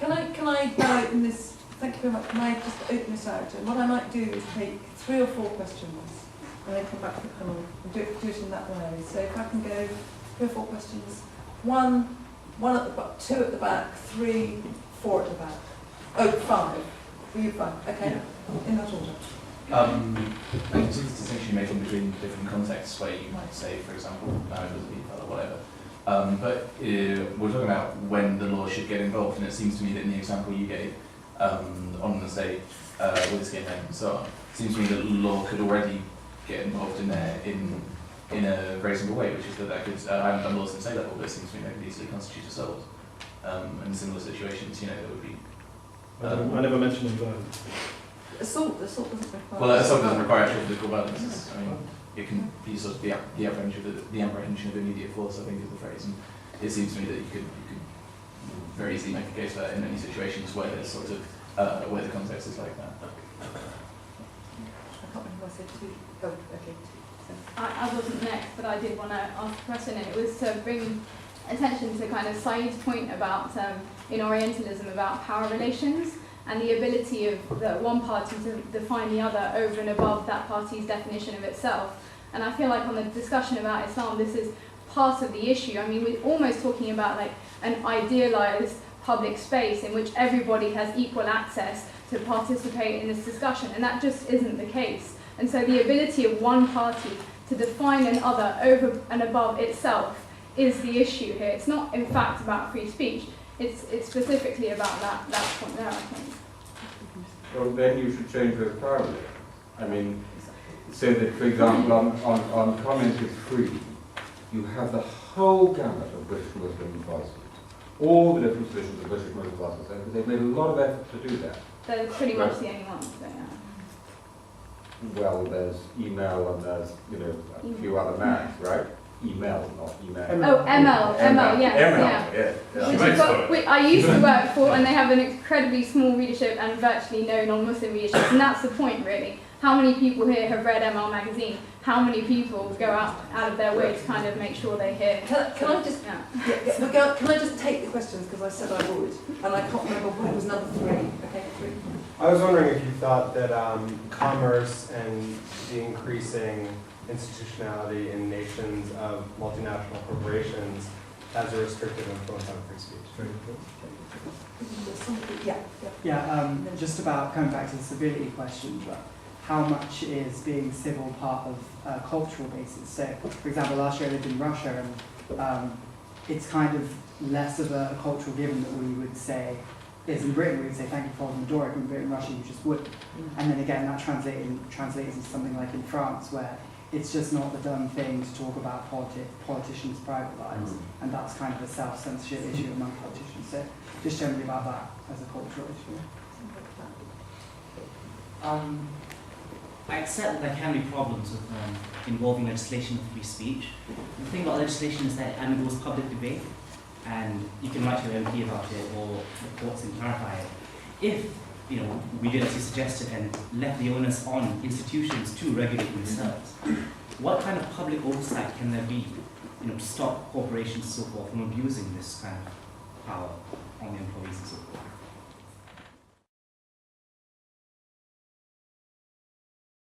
Can I now open this? Thank you very much. Can I just open this out? And what I might do is take 3 or 4 questions and then come back to the panel and do it in that way. So if I can go 3 or 4 questions, one at the back, 2 at the back, 3, 4 at the back. Oh, 5. Were you 5? Okay. Yeah. In that order. I think it's a distinction making between different contexts where you might say, for example, marriage with people or whatever. But we're talking about when the law should get involved, and it seems to me that in the example you gave, on the state with the skin and so on, it seems to me that law could already get involved in there in a very simple way, which is that could, I haven't done law since A level, but it seems to me that could easily constitute assault. In similar situations, you know, there would be. I never mentioned violence. Assault doesn't require. Well, assault doesn't require actual physical violence. I mean, it can be sort of the apprehension of immediate force, I think, is the phrase. And it seems to me that you could very easily make a case for that in many situations where there's sort of where the context is like that. I can't remember what I said too. Oh, okay. I wasn't next, but I did want to ask a question, and it was to bring attention to kind of Saeed's point about in Orientalism about power relations and the ability of the one party to define the other over and above that party's definition of itself. And I feel like on the discussion about Islam, this is part of the issue. I mean, we're almost talking about like an idealized public space in which everybody has equal access to participate in this discussion, and that just isn't the case. And so the ability of one party to define an other over and above itself is the issue here. It's not, in fact, about free speech. It's specifically about that point there, I think. So then you should change the power. I mean, so that, for example, on comment is free, you have the whole gamut of British Muslim advisors. All the different positions of British Muslim advisors. And they've made a lot of effort to do that. They're pretty much the only ones, but yeah. Well, there's email and there's, you know, a few other names, right? Email, not email. Oh, ML, yes, yeah. Which I used to work for, and they have an incredibly small readership and virtually no non-Muslim readership, and that's the point, really. How many people here have read ML magazine? How many people go out of their way to kind of make sure they hear? Can I just can I just take the questions, because I said I would, and I can't remember what was number 3. Okay, 3. I was wondering if you thought that commerce and the increasing institutionality in nations of multinational corporations has a restrictive influence on free speech. Just about coming back to the civility question, but how much is being civil part of a cultural basis? So, for example, last year I lived in Russia, and it's kind of less of a cultural given that we would say, is in Britain, we would say thank you for holding the door open, but in Russia you just wouldn't. And then again, that translates into something like in France, where it's just not the done thing to talk about politicians' private lives, and that's kind of a self-censorship issue among politicians. So just generally about that as a cultural issue. I accept that there can be problems with involving legislation with free speech. The thing about legislation is that it undergoes public debate, and you can write to your MP about it or the courts and clarify it. If we did as you suggested and left the onus on institutions to regulate themselves, what kind of public oversight can there be, to stop corporations and so forth from abusing this kind of power on the employees and so forth?